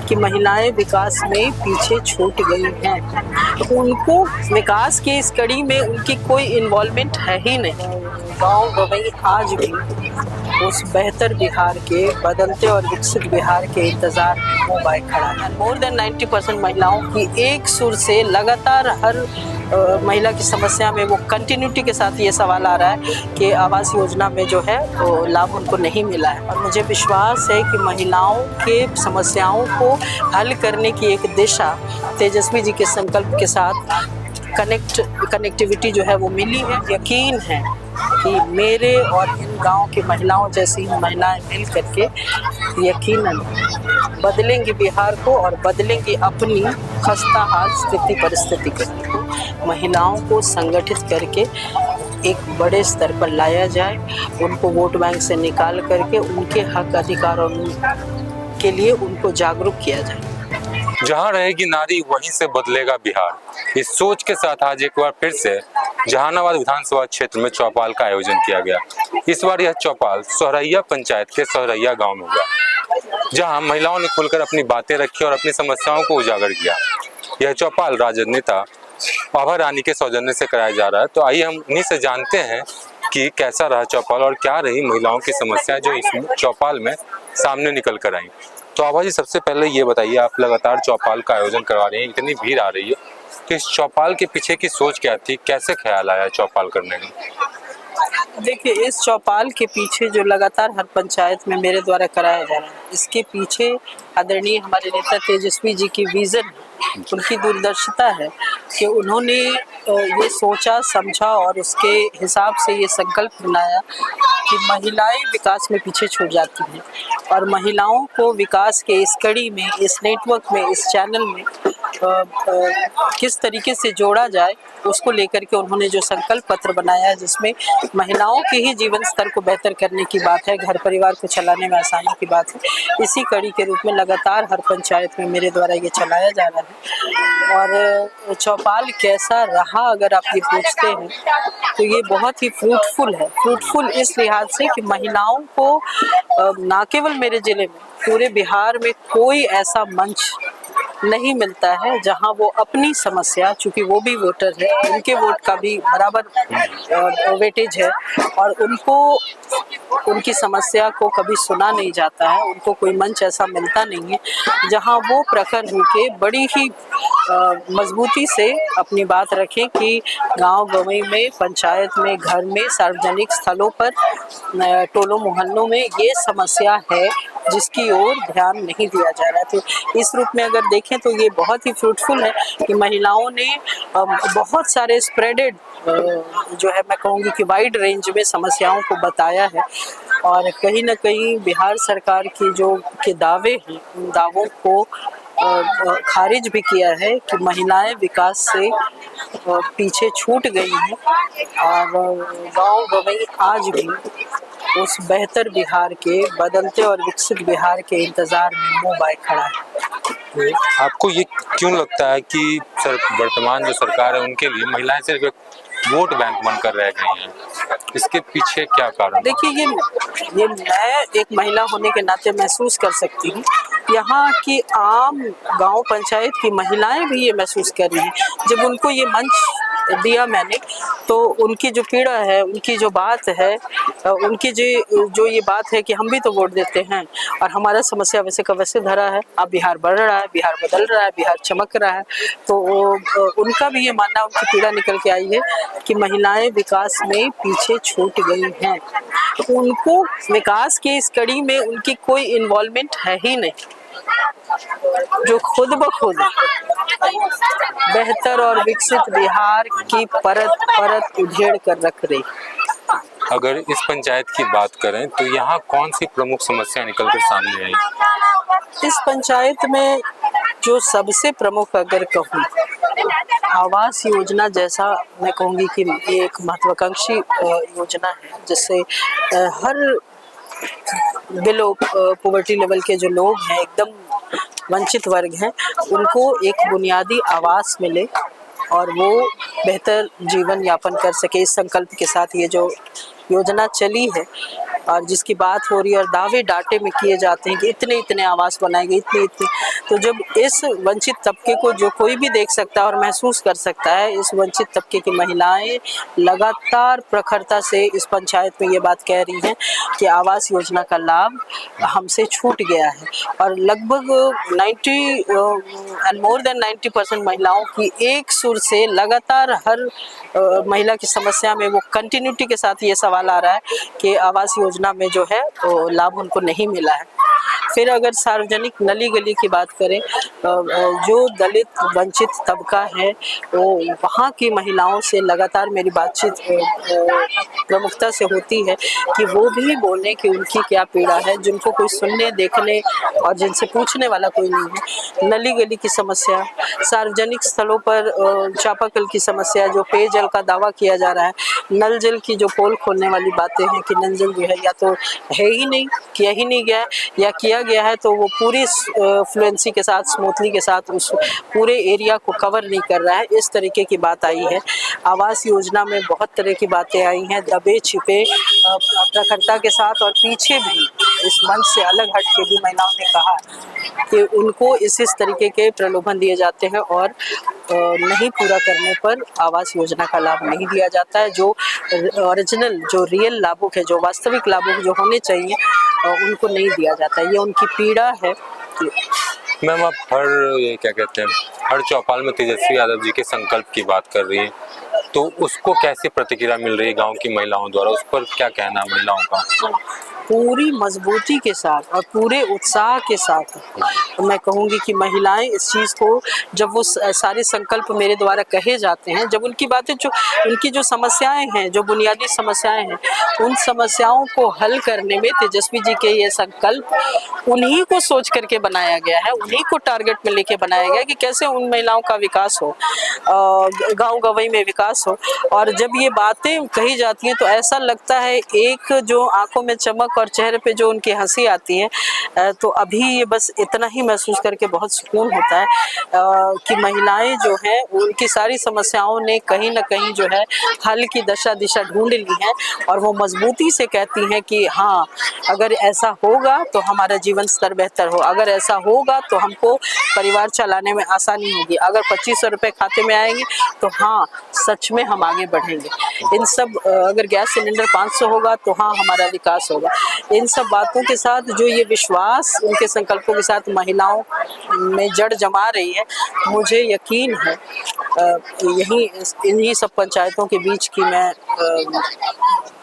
कि महिलाएं विकास में पीछे छूट गई हैं। उनको विकास की इस कड़ी में उनकी कोई इन्वॉल्वमेंट है ही नहीं। गांव गंवई आज भी उस बेहतर बिहार के, बदलते और विकसित बिहार के इंतजार में मुंह बाए खड़ा है। मोर देन 90% महिलाओं की एक सुर से लगातार हर महिला की समस्या में वो कंटिन्यूटी के साथ ये सवाल आ रहा है कि आवास योजना में जो है वो लाभ उनको नहीं मिला है। और मुझे विश्वास है कि महिलाओं के समस्याओं को हल करने की एक दिशा तेजस्वी जी के संकल्प के साथ कनेक्टिविटी जो है वो मिली है। यकीन है कि मेरे और इन गांव की महिलाओं जैसी महिलाएं मिल करके यकीनन बदलेंगी बिहार को और बदलेंगी अपनी खस्ता हाल स्थिति परिस्थिति को। महिलाओं को संगठित करके एक बड़े स्तर पर लाया जाए, उनको वोट बैंक से निकाल करके उनके हक अधिकारों के लिए उनको जागरूक किया जाए। जहां रहेगी नारी वहीं से बदलेगा बिहार, इस सोच के साथ आज एक बार फिर से जहानाबाद विधानसभा क्षेत्र में चौपाल का आयोजन किया गया। इस बार यह चौपाल सोहरैया पंचायत के सोहरैया गांव में हुआ, जहां महिलाओं ने खुलकर अपनी बातें रखी और अपनी समस्याओं को उजागर किया। यह चौपाल राजद नेता आभा रानी के सौजन्य से कराया जा रहा है। तो आइए हम उन्हीं से जानते हैं कि कैसा रहा चौपाल और क्या रही महिलाओं की समस्याएं जो इस चौपाल में सामने निकल कर आई। तो आभा जी, सबसे पहले ये बताइए, आप लगातार चौपाल का आयोजन करवा रही हैं, इतनी भीड़ आ रही है, तो इस चौपाल के पीछे की सोच क्या थी, कैसे ख्याल आया चौपाल करने का? देखिए, इस चौपाल के पीछे जो लगातार हर पंचायत में मेरे द्वारा कराया जा रहा है, इसके पीछे आदरणीय हमारे नेता तेजस्वी जी की विजन, उनकी दूरदर्शिता है कि उन्होंने ये सोचा समझा और उसके हिसाब से ये संकल्प बनाया कि महिलाएं विकास में पीछे छूट जाती हैं और महिलाओं को विकास के इस कड़ी में, इस नेटवर्क में, इस चैनल में किस तरीके से जोड़ा जाए, उसको लेकर के उन्होंने जो संकल्प पत्र बनाया है, जिसमें महिलाओं के ही जीवन स्तर को बेहतर करने की बात है, घर परिवार को चलाने में आसानी की बात है। इसी कड़ी के रूप में लगातार हर पंचायत में मेरे द्वारा ये चलाया जा रहा है। और चौपाल कैसा रहा अगर आप ये पूछते हैं तो ये बहुत ही फ्रूटफुल है। फ्रूटफुल इस लिहाज से कि महिलाओं को ना केवल मेरे जिले में, पूरे बिहार में कोई ऐसा मंच नहीं मिलता है जहां वो अपनी समस्या, चूंकि वो भी वोटर है, उनके वोट का भी बराबर वेटेज है और उनको उनकी समस्या को कभी सुना नहीं जाता है। उनको कोई मंच ऐसा मिलता नहीं है जहां वो प्रखर होके बड़ी ही मजबूती से अपनी बात रखें कि गांव गंवई में, पंचायत में, घर में, सार्वजनिक स्थलों पर, टोलों मोहल्लों में ये समस्या है जिसकी ओर ध्यान नहीं दिया जा रहा है। तो इस रूप में अगर देखें तो ये बहुत ही फ्रूटफुल है कि महिलाओं ने बहुत सारे स्प्रेडेड, जो है मैं कहूँगी कि वाइड रेंज में समस्याओं को बताया है और कहीं ना कहीं बिहार सरकार की जो के दावे हैं, उन दावों को खारिज भी किया है कि महिलाएं विकास से पीछे छूट गई हैं और गांव गंवई आज भी उस बेहतर बिहार के, बदलते और विकसित बिहार के इंतजार में मुंह बाए खड़ा है। आपको ये क्यों लगता है कि वर्तमान जो सरकार है उनके लिए महिलाएं सिर्फ एक वोट बैंक बनकर रह गई हैं? इसके पीछे क्या कारण? देखिए, ये मैं एक महिला होने के नाते महसूस कर सकती हूँ। यहाँ की आम गांव पंचायत की महिलाएं भी ये महसूस कर रही हैं। जब उनको ये मंच दिया मैंने तो उनकी जो पीड़ा है, उनकी जो बात है, उनकी जो ये बात है कि हम भी तो वोट देते हैं और हमारा समस्या वैसे का वैसे धरा है, अब बिहार बढ़ रहा है, बिहार बदल रहा है, बिहार चमक रहा है, तो उनका भी ये मानना, उनकी पीड़ा निकल के आई है कि महिलाएं विकास में पीछे छूट गई हैं। उनको विकास की इस कड़ी में उनकी कोई इन्वॉल्वमेंट है ही नहीं, जो खुद ब खुद बेहतर और विकसित बिहार की परत उधेड़ कर रख रही। अगर इस पंचायत की बात करें तो यहाँ कौन सी प्रमुख समस्या निकलकर सामने आई? इस पंचायत में जो सबसे प्रमुख अगर कहूँ, आवास योजना जैसा मैं कहूँगी कि ये एक महत्वाकांक्षी योजना है जिससे हर बिलो पॉवर्टी लेवल के जो लोग हैं, एकदम वंचित वर्ग हैं, उनको एक बुनियादी आवास मिले और वो बेहतर जीवन यापन कर सके। इस संकल्प के साथ ये जो योजना चली है, और जिसकी बात हो रही है और दावे डाटे में किए जाते हैं कि इतने इतने आवास बनाएंगे, इतने इतने। तो जब इस वंचित तबके को जो कोई भी देख सकता है और महसूस कर सकता है, इस वंचित तबके की महिलाएं लगातार प्रखरता से इस पंचायत में ये बात कह रही हैं कि आवास योजना का लाभ हमसे छूट गया है। और लगभग 90 एंड मोर देन 90% महिलाओं की एक सुर से लगातार हर महिला की समस्या में वो कंटिन्यूटी के साथ ये सवाल आ रहा है कि आवास योजना में जो है वो लाभ उनको नहीं मिला है। फिर अगर सार्वजनिक नली गली की बात करें, जो दलित वंचित तबका है वो वहाँ की महिलाओं से लगातार मेरी बातचीत प्रमुखता से होती है कि वो भी बोलें कि उनकी क्या पीड़ा है, जिनको कोई सुनने देखने और जिनसे पूछने वाला कोई नहीं है। नली गली की समस्या, सार्वजनिक स्थलों पर चापाकल की समस्या, जो पेयजल का दावा किया जा रहा है, नल जल की जो पोल खोलने वाली बातें हैं कि नल जल जो है या तो है ही नहीं, किया ही नहीं गया, या किया गया है तो वो पूरी फ्लुएंसी के साथ, स्मूथली के साथ उस पूरे एरिया को कवर नहीं कर रहा है। इस तरीके की बात आई है। आवास योजना में बहुत तरह की बातें आई हैं, दबे छिपे प्रखरता के साथ, और पीछे भी इस मंच से अलग हट के भी महिलाओं ने कहा कि उनको इस तरीके के प्रलोभन दिए जाते हैं और नहीं पूरा करने पर आवास योजना का लाभ नहीं दिया जाता है। जो ओरिजिनल, जो रियल लाभुक है, जो वास्तविक लाभुक जो होने चाहिए, उनको नहीं दिया जाता है। ये उनकी पीड़ा है। मैम, आप हर चौपाल में तेजस्वी यादव जी के संकल्प की बात कर रही है, तो उसको कैसी प्रतिक्रिया मिल रही है गांव की महिलाओं द्वारा? उस पर क्या कहना है महिलाओं का? पूरी मजबूती के साथ और पूरे उत्साह के साथ मैं कहूँगी कि महिलाएं इस चीज़ को, जब वो सारे संकल्प मेरे द्वारा कहे जाते हैं, जब उनकी बातें, जो उनकी जो समस्याएं हैं, जो बुनियादी समस्याएं हैं, उन समस्याओं को हल करने में तेजस्वी जी के ये संकल्प उन्हीं को सोच करके बनाया गया है, उन्हीं को टारगेट में लेके बनाया गया कि कैसे उन महिलाओं का विकास हो, गाँव गंवई में विकास हो। और जब ये बातें कही जाती हैं तो ऐसा लगता है, एक जो आंखों में चमक और चेहरे पे जो उनकी हंसी आती है, तो अभी ये बस इतना ही महसूस करके बहुत सुकून होता है कि महिलाएं जो हैं उनकी सारी समस्याओं ने कहीं ना कहीं जो है हल की दिशा ढूंढ ली है, और वो मजबूती से कहती हैं कि हाँ, अगर ऐसा होगा तो हमारा जीवन स्तर बेहतर हो, अगर ऐसा होगा तो हमको परिवार चलाने में आसानी होगी, अगर 2500 रुपये खाते में आएंगे तो हाँ, सच में हम आगे बढ़ेंगे। इन सब, अगर गैस सिलेंडर 500 होगा तो हाँ, हमारा विकास होगा। इन सब बातों के साथ जो ये विश्वास उनके संकल्पों के साथ महिलाओं में जड़ जमा रही है, मुझे यकीन है इन्हीं सब पंचायतों के बीच की मैं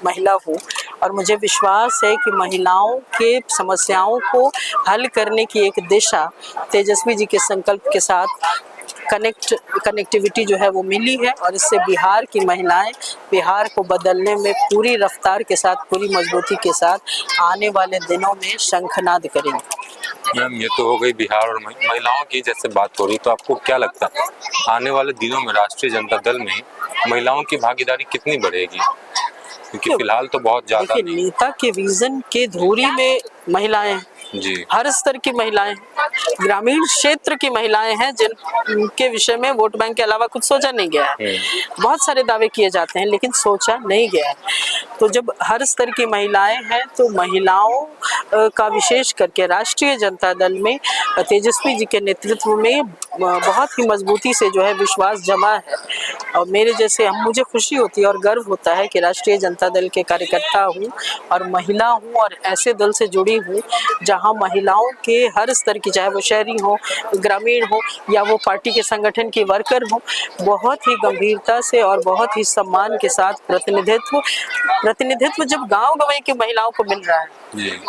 महिला हूँ, और मुझे विश्वास है कि महिलाओं के समस्याओं को हल करने की एक दिशा तेजस्वी जी के संकल्प के साथ कनेक्टिविटी जो है वो मिली है, और इससे बिहार की महिलाएं बिहार को बदलने में पूरी रफ्तार के साथ, पूरी मजबूती के साथ आने वाले दिनों में शंखनाद करेंगे। मैम, ये तो हो गई बिहार और महिलाओं की जैसे बात हो रही, तो आपको क्या लगता है आने वाले दिनों में राष्ट्रीय जनता दल में महिलाओं की भागीदारी कितनी बढ़ेगी? क्योंकि फिलहाल तो बहुत ज्यादा। नेता के विजन के धुरी में महिलाएं जी, हर स्तर की महिलाएं, ग्रामीण क्षेत्र की महिलाएं हैं जिनके विषय में वोट बैंक के अलावा कुछ सोचा नहीं गया है। बहुत सारे दावे किए जाते हैं लेकिन सोचा नहीं गया है। तो जब हर स्तर की महिलाएं हैं तो महिलाओं का विशेष करके राष्ट्रीय जनता दल में तेजस्वी जी के नेतृत्व में बहुत ही मजबूती से जो है विश्वास जमा है, और मेरे जैसे मुझे खुशी होती है और गर्व होता है कि राष्ट्रीय जनता दल के कार्यकर्ता हूँ और महिला हूँ और ऐसे दल से जुड़ी हूँ जहाँ महिलाओं के हर स्तर की, चाहे वो शहरी हो, ग्रामीण हो, या वो पार्टी के संगठन की वर्कर हो, बहुत ही गंभीरता से और बहुत ही सम्मान के साथ प्रतिनिधित्व जब गांव गंवई की महिलाओं को मिल रहा है,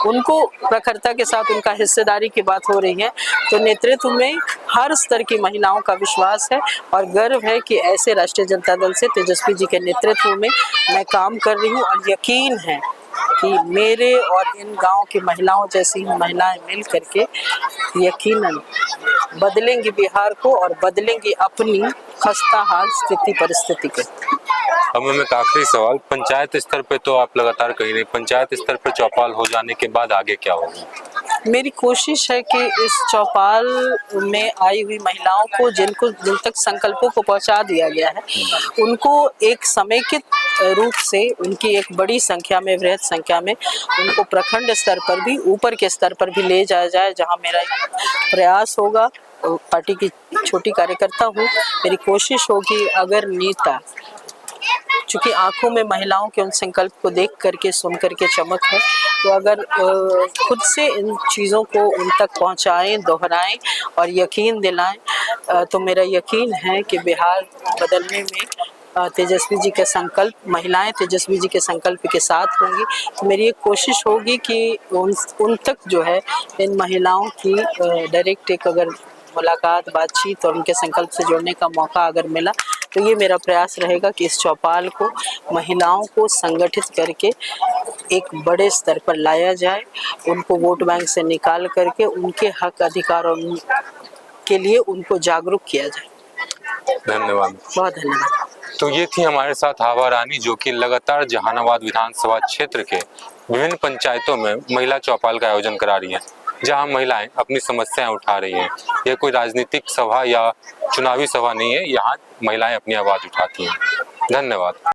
उनको प्रखरता के साथ उनका हिस्सेदारी की बात हो रही है, तो नेतृत्व में हर स्तर की महिलाओं का विश्वास है और गर्व है कि ऐसे राष्ट्रीय जनता दल से तेजस्वी जी के नेतृत्व में मैं काम कर रही हूँ, और यकीन है कि मेरे और इन गांव की महिलाओं जैसी महिलाएं मिल करके यकीनन बदलेंगी बिहार को और बदलेंगी अपनी खस्ता हाल स्थिति परिस्थिति को। अब मैं एक आखिरी सवाल, पंचायत स्तर पे तो आप लगातार कही रही, पंचायत स्तर पे चौपाल हो जाने के बाद आगे क्या होगा? मेरी कोशिश है कि इस चौपाल में आई हुई महिलाओं को जिन तक संकल्पों को पहुंचा दिया गया है, उनको एक समेकित रूप से उनकी एक बड़ी संख्या में, वृहद संख्या में उनको प्रखंड स्तर पर भी, ऊपर के स्तर पर भी ले जाया जाए, जहां मेरा प्रयास होगा। पार्टी की छोटी कार्यकर्ता हूँ, मेरी कोशिश होगी अगर नेता, चूंकि आंखों में महिलाओं के उन संकल्प को देख करके, सुन करके चमक है, तो अगर खुद से इन चीज़ों को उन तक पहुंचाएं, दोहराएं और यकीन दिलाएं, तो मेरा यकीन है कि बिहार बदलने में तेजस्वी जी के संकल्प, महिलाएं तेजस्वी जी के संकल्प के साथ होंगी। तो मेरी एक कोशिश होगी कि उन तक जो है इन महिलाओं की डायरेक्ट एक अगर मुलाकात, बातचीत और उनके संकल्प से जोड़ने का मौका अगर मिला, तो ये मेरा प्रयास रहेगा कि इस चौपाल को, महिलाओं को संगठित करके एक बड़े स्तर पर लाया जाए, उनको वोट बैंक से निकाल करके उनके हक, अधिकारों के लिए उनको जागरूक किया जाए। धन्यवाद। बहुत धन्यवाद। तो ये थी हमारे साथ आभा रानी, जो कि लगातार जहानाबाद विधानसभा क्षेत्र के विभिन्न पंचायतों में महिला चौपाल का आयोजन करा रही हैं, जहां महिलाएं अपनी समस्याएं उठा रही हैं। यह कोई राजनीतिक सभा या चुनावी सभा नहीं है, यहाँ महिलाएं अपनी आवाज उठाती हैं। धन्यवाद।